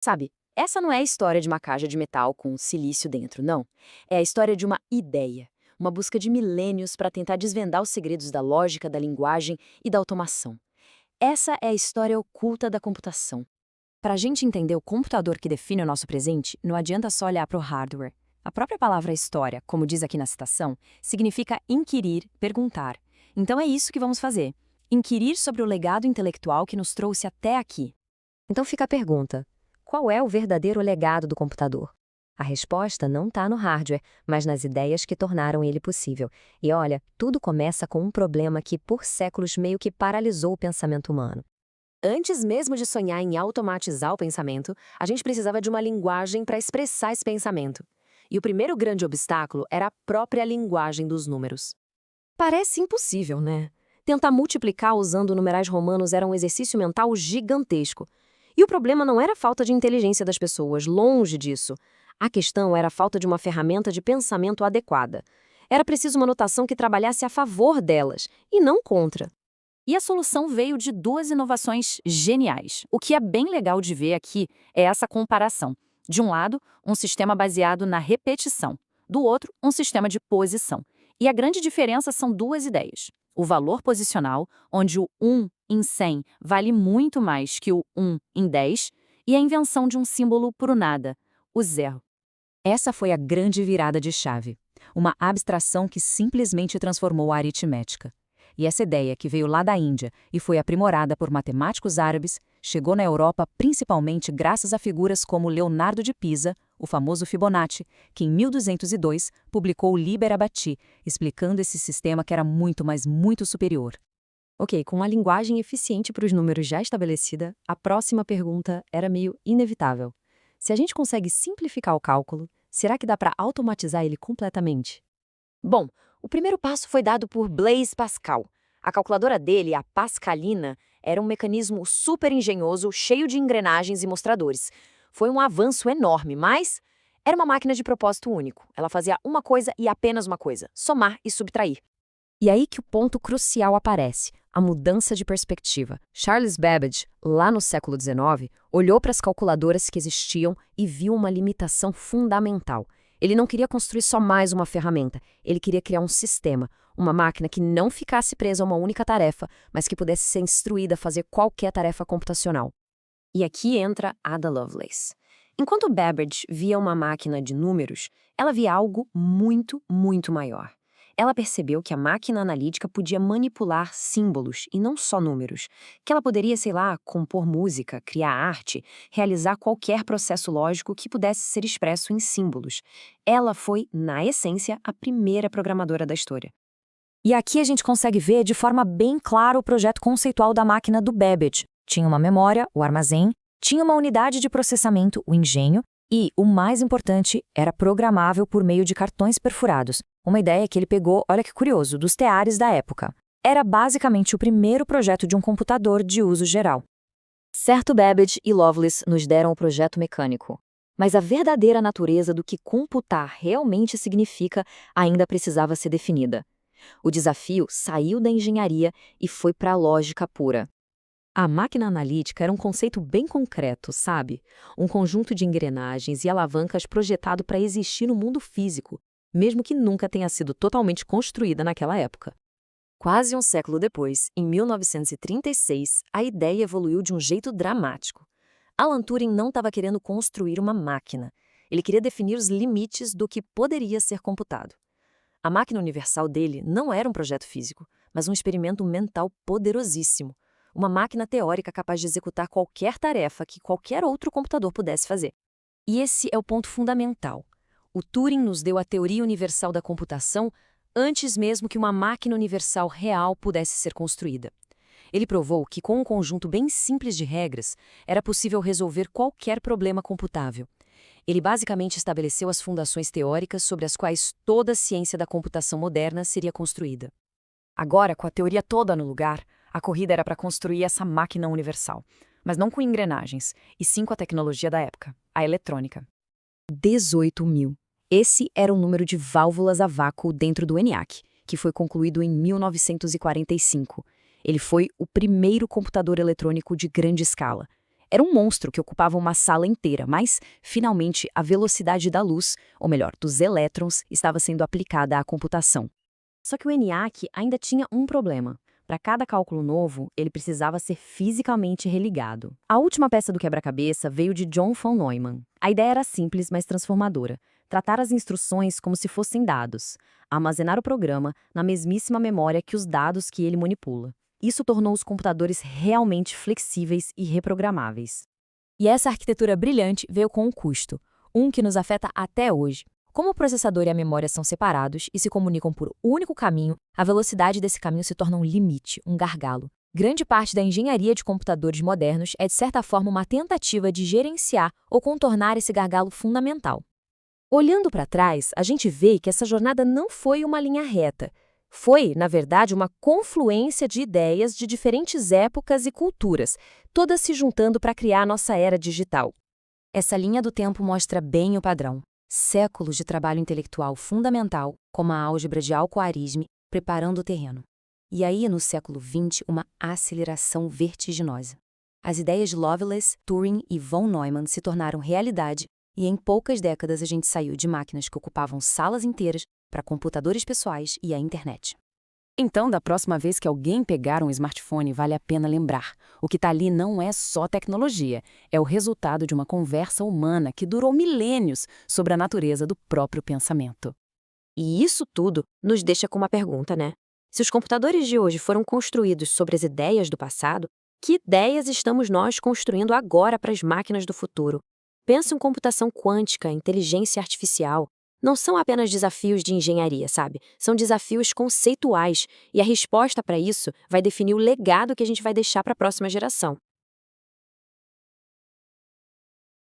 Sabe, essa não é a história de uma caixa de metal com silício dentro, não. É a história de uma ideia, uma busca de milênios para tentar desvendar os segredos da lógica, da linguagem e da automação. Essa é a história oculta da computação. Para a gente entender o computador que define o nosso presente, não adianta só olhar para o hardware. A própria palavra história, como diz aqui na citação, significa inquirir, perguntar. Então é isso que vamos fazer. Inquirir sobre o legado intelectual que nos trouxe até aqui. Então fica a pergunta: qual é o verdadeiro legado do computador? A resposta não está no hardware, mas nas ideias que tornaram ele possível. E olha, tudo começa com um problema que, por séculos, meio que paralisou o pensamento humano. Antes mesmo de sonhar em automatizar o pensamento, a gente precisava de uma linguagem para expressar esse pensamento. E o primeiro grande obstáculo era a própria linguagem dos números. Parece impossível, né? Tentar multiplicar usando numerais romanos era um exercício mental gigantesco. E o problema não era a falta de inteligência das pessoas, longe disso. A questão era a falta de uma ferramenta de pensamento adequada. Era preciso uma notação que trabalhasse a favor delas, e não contra. E a solução veio de duas inovações geniais. O que é bem legal de ver aqui é essa comparação. De um lado, um sistema baseado na repetição. Do outro, um sistema de posição. E a grande diferença são duas ideias. O valor posicional, onde o 1 em 100 vale muito mais que o 1 em 10, e a invenção de um símbolo para o nada, o zero. Essa foi a grande virada de chave. Uma abstração que simplesmente transformou a aritmética. E essa ideia, que veio lá da Índia e foi aprimorada por matemáticos árabes, chegou na Europa principalmente graças a figuras como Leonardo de Pisa, o famoso Fibonacci, que em 1202 publicou o Liber Abaci, explicando esse sistema que era muito, mas muito superior. Ok, com uma linguagem eficiente para os números já estabelecida, a próxima pergunta era meio inevitável. Se a gente consegue simplificar o cálculo, será que dá para automatizar ele completamente? Bom, o primeiro passo foi dado por Blaise Pascal. A calculadora dele, a Pascalina, era um mecanismo super engenhoso, cheio de engrenagens e mostradores. Foi um avanço enorme, mas era uma máquina de propósito único. Ela fazia uma coisa e apenas uma coisa: somar e subtrair. E aí que o ponto crucial aparece, a mudança de perspectiva. Charles Babbage, lá no século XIX, olhou para as calculadoras que existiam e viu uma limitação fundamental. Ele não queria construir só mais uma ferramenta, ele queria criar um sistema, uma máquina que não ficasse presa a uma única tarefa, mas que pudesse ser instruída a fazer qualquer tarefa computacional. E aqui entra Ada Lovelace. Enquanto Babbage via uma máquina de números, ela via algo muito, muito maior. Ela percebeu que a máquina analítica podia manipular símbolos e não só números, que ela poderia, sei lá, compor música, criar arte, realizar qualquer processo lógico que pudesse ser expresso em símbolos. Ela foi, na essência, a primeira programadora da história. E aqui a gente consegue ver de forma bem clara o projeto conceitual da máquina do Babbage. Tinha uma memória, o armazém, tinha uma unidade de processamento, o engenho, e, o mais importante, era programável por meio de cartões perfurados. Uma ideia que ele pegou, olha que curioso, dos teares da época. Era basicamente o primeiro projeto de um computador de uso geral. Certo, Babbage e Lovelace nos deram o projeto mecânico. Mas a verdadeira natureza do que computar realmente significa ainda precisava ser definida. O desafio saiu da engenharia e foi para a lógica pura. A máquina analítica era um conceito bem concreto, sabe? Um conjunto de engrenagens e alavancas projetado para existir no mundo físico, mesmo que nunca tenha sido totalmente construída naquela época. Quase um século depois, em 1936, a ideia evoluiu de um jeito dramático. Alan Turing não estava querendo construir uma máquina. Ele queria definir os limites do que poderia ser computado. A máquina universal dele não era um projeto físico, mas um experimento mental poderosíssimo. Uma máquina teórica capaz de executar qualquer tarefa que qualquer outro computador pudesse fazer. E esse é o ponto fundamental. O Turing nos deu a teoria universal da computação antes mesmo que uma máquina universal real pudesse ser construída. Ele provou que, com um conjunto bem simples de regras, era possível resolver qualquer problema computável. Ele basicamente estabeleceu as fundações teóricas sobre as quais toda a ciência da computação moderna seria construída. Agora, com a teoria toda no lugar, a corrida era para construir essa máquina universal, mas não com engrenagens, e sim com a tecnologia da época, a eletrônica. 18.000. Esse era o número de válvulas a vácuo dentro do ENIAC, que foi concluído em 1945. Ele foi o primeiro computador eletrônico de grande escala. Era um monstro que ocupava uma sala inteira, mas, finalmente, a velocidade da luz, ou melhor, dos elétrons, estava sendo aplicada à computação. Só que o ENIAC ainda tinha um problema. Para cada cálculo novo, ele precisava ser fisicamente religado. A última peça do quebra-cabeça veio de John von Neumann. A ideia era simples, mas transformadora. Tratar as instruções como se fossem dados. Armazenar o programa na mesmíssima memória que os dados que ele manipula. Isso tornou os computadores realmente flexíveis e reprogramáveis. E essa arquitetura brilhante veio com um custo, um que nos afeta até hoje. Como o processador e a memória são separados e se comunicam por um único caminho, a velocidade desse caminho se torna um limite, um gargalo. Grande parte da engenharia de computadores modernos é, de certa forma, uma tentativa de gerenciar ou contornar esse gargalo fundamental. Olhando para trás, a gente vê que essa jornada não foi uma linha reta. Foi, na verdade, uma confluência de ideias de diferentes épocas e culturas, todas se juntando para criar a nossa era digital. Essa linha do tempo mostra bem o padrão. Séculos de trabalho intelectual fundamental, como a álgebra de Al-Khwarizmi, preparando o terreno. E aí, no século XX, uma aceleração vertiginosa. As ideias de Lovelace, Turing e von Neumann se tornaram realidade, e em poucas décadas a gente saiu de máquinas que ocupavam salas inteiras para computadores pessoais e a internet. Então, da próxima vez que alguém pegar um smartphone, vale a pena lembrar. O que está ali não é só tecnologia, é o resultado de uma conversa humana que durou milênios sobre a natureza do próprio pensamento. E isso tudo nos deixa com uma pergunta, né? Se os computadores de hoje foram construídos sobre as ideias do passado, que ideias estamos nós construindo agora para as máquinas do futuro? Pensa em computação quântica, inteligência artificial. Não são apenas desafios de engenharia, sabe? São desafios conceituais, e a resposta para isso vai definir o legado que a gente vai deixar para a próxima geração.